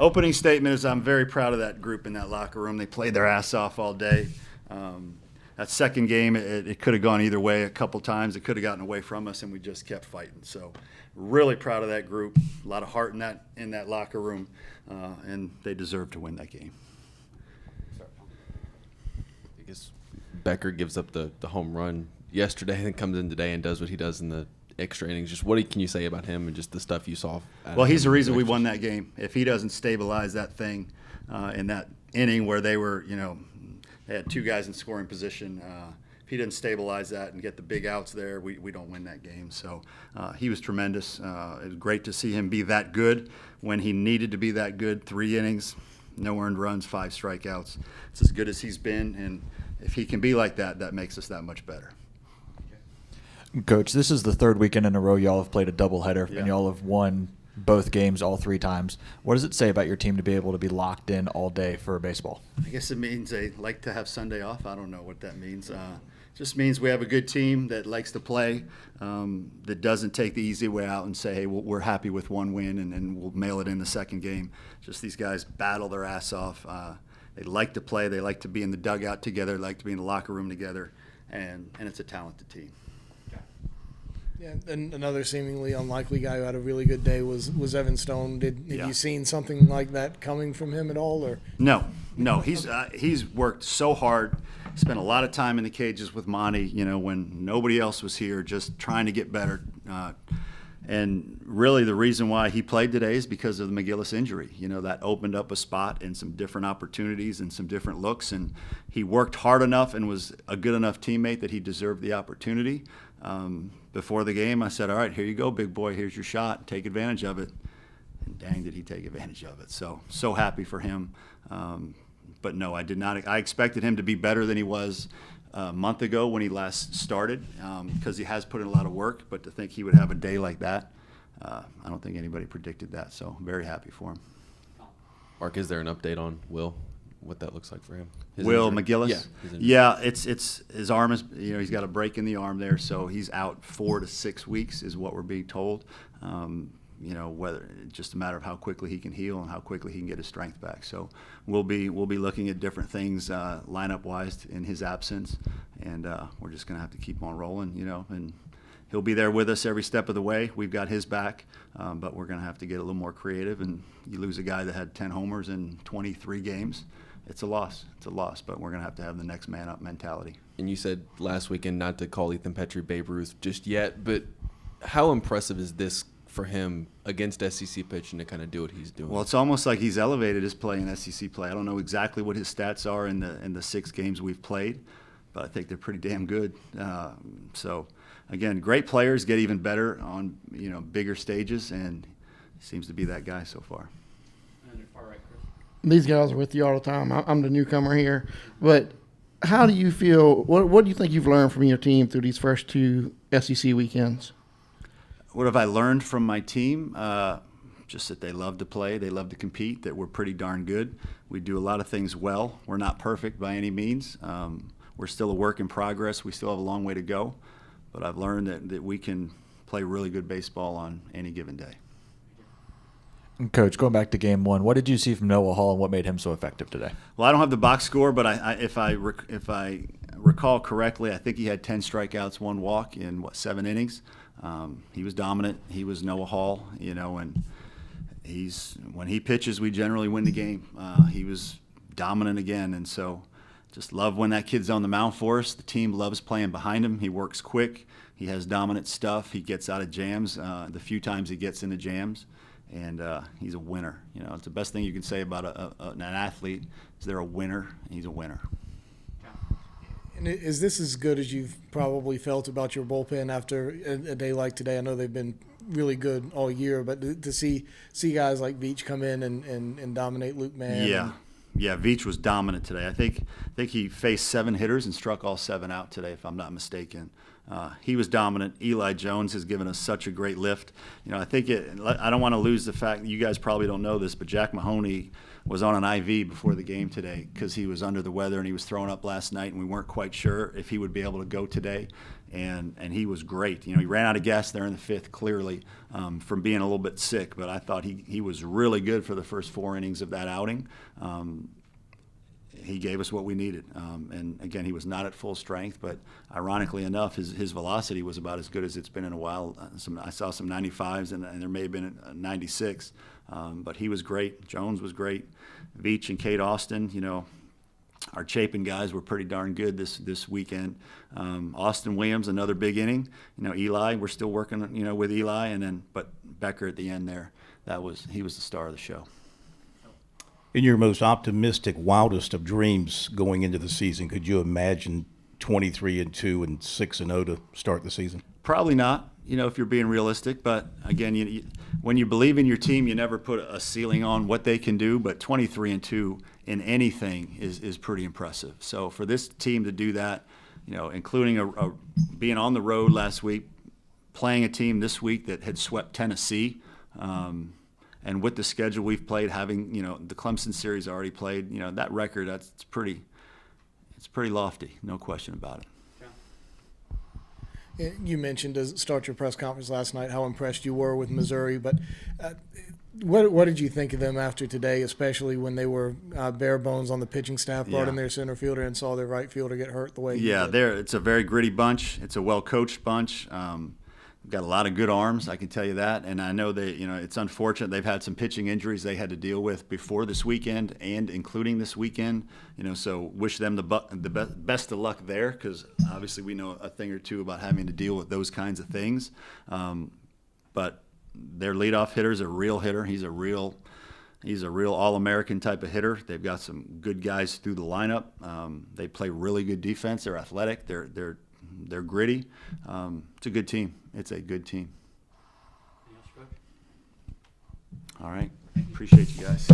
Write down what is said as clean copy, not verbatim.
Opening statement is I'm very proud of that group in that locker room. They played their ass off all day. That second game, it could have gone either way a couple times. It could have gotten away from us, and we just kept fighting. So really proud of that group. A lot of heart in that locker room, and they deserve to win that game. I guess Becker gives up the home run yesterday and comes in today and does what he does in the extra innings. Just what can you say about him and just the stuff you saw? Well, he's the reason we won that game. If he doesn't stabilize that thing in that inning where they were, they had two guys in scoring position. If he didn't stabilize that and get the big outs there, we don't win that game. So he was tremendous. It was great to see him be that good when he needed to be that good. 3 innings, no earned runs, 5 strikeouts. It's as good as he's been, and if he can be like that, that makes us that much better. Coach, this is the 3rd weekend in a row y'all have played a doubleheader, Yeah. and y'all have won both games all 3 times. What does it say about your team to be able to be locked in all day for baseball? I guess it means they like to have Sunday off. I don't know what that means. Just means we have a good team that likes to play, that doesn't take the easy way out and say, hey, we're happy with 1 win and we'll mail it in the second game. Just these guys battle their ass off. They like to play. They like to be in the dugout together. They like to be in the locker room together, and it's a talented team. Yeah, and another seemingly unlikely guy who had a really good day was Evan Stone. Have Yeah. you seen something like that coming from him at all? Or No. He's worked so hard. Spent a lot of time in the cages with Monty, when nobody else was here, just trying to get better. And really the reason why he played today is because of the McGillis injury. That opened up a spot and some different opportunities and some different looks. And he worked hard enough and was a good enough teammate that he deserved the opportunity. Before the game, I said, all right, here you go, big boy. Here's your shot. Take advantage of it. And dang, did he take advantage of it. So happy for him. But no, I did not. I expected him to be better than he was a month ago when he last started, because he has put in a lot of work. But to think he would have a day like that, I don't think anybody predicted that. So I'm very happy for him. Mark, is there an update on Will? What that looks like for him? Will injury? McGillis? Yeah. his injury. Yeah, it's his arm is, he's got a break in the arm there, so he's out 4 to 6 weeks is what we're being told. Whether it's just a matter of how quickly he can heal and how quickly he can get his strength back. So we'll be looking at different things lineup wise in his absence, and we're just going to have to keep on rolling, and he'll be there with us every step of the way. We've got his back, but we're going to have to get a little more creative. And you lose a guy that had 10 homers in 23 games. It's a loss. But we're going to have the next man up mentality. And you said last weekend not to call Ethan Petrie Babe Ruth just yet, but how impressive is this for him against SEC pitching to kind of do what he's doing? Well, it's almost like he's elevated his play in SEC play. I don't know exactly what his stats are in the 6 games we've played, but I think they're pretty damn good. So, again, great players get even better on bigger stages, and he seems to be that guy so far. These guys are with you all the time. I'm the newcomer here, but how do you feel? What do you think you've learned from your team through these first 2 SEC weekends? What have I learned from my team? Just that they love to play, they love to compete, that we're pretty darn good. We do a lot of things well. We're not perfect by any means. We're still a work in progress. We still have a long way to go. But I've learned that we can play really good baseball on any given day. Coach, going back to game 1, what did you see from Noah Hall and what made him so effective today? Well, I don't have the box score, but if I recall correctly, I think he had 10 strikeouts, 1 walk in 7 innings. He was dominant. He was Noah Hall, and when he pitches, we generally win the game. He was dominant again, and so just love when that kid's on the mound for us. The team loves playing behind him. He works quick. He has dominant stuff. He gets out of jams the few times he gets into jams, and he's a winner. It's the best thing you can say about an athlete is they're a winner. He's a winner. And is this as good as you've probably felt about your bullpen after a day like today? I know they've been really good all year, but to see guys like Veach come in and dominate Luke Mann. Yeah, Veach was dominant today. I think he faced 7 hitters and struck all 7 out today, if I'm not mistaken. he was dominant. Eli Jones has given us such a great lift. You know, I think I don't want to lose the fact, you guys probably don't know this, but Jack Mahoney was on an IV before the game today because he was under the weather and he was thrown up last night, and we weren't quite sure if he would be able to go today. And he was great. You know, he ran out of gas there in the fifth, clearly, from being a little bit sick. But I thought he was really good for the first 4 innings of that outing. He gave us what we needed. And again, he was not at full strength, but ironically enough, his velocity was about as good as it's been in a while. I saw some 95s, and there may have been a 96. But he was great. Jones was great. Veach and Kate Austin, you know, our Chapin guys were pretty darn good this weekend. Austin Williams, another big inning. You know, Eli, we're still working, you know, with Eli, but Becker at the end there, he was the star of the show. In your most optimistic, wildest of dreams going into the season, could you imagine 23-2 and 6-0 to start the season? Probably not, you know, if you're being realistic. But again, when you believe in your team, you never put a ceiling on what they can do. But 23-2 in anything is pretty impressive. So for this team to do that, you know, including being on the road last week, playing a team this week that had swept Tennessee, and with the schedule we've played, having, you know, the Clemson series already played, you know, that record, it's pretty lofty, no question about it. You mentioned to start your press conference last night how impressed you were with Missouri, but what did you think of them after today, especially when they were bare bones on the pitching staff, brought in their center fielder and saw their right fielder get hurt the way he did? It's a very gritty bunch. It's a well-coached bunch. We've got a lot of good arms, I can tell you that. And I know it's unfortunate they've had some pitching injuries they had to deal with before this weekend and including this weekend. You know, so wish them the best of luck there, because obviously we know a thing or two about having to deal with those kinds of things. But their leadoff hitter's a real hitter. He's a real All-American type of hitter. They've got some good guys through the lineup. They play really good defense. They're athletic. They're gritty. It's a good team. It's a good team. All right. Appreciate you guys.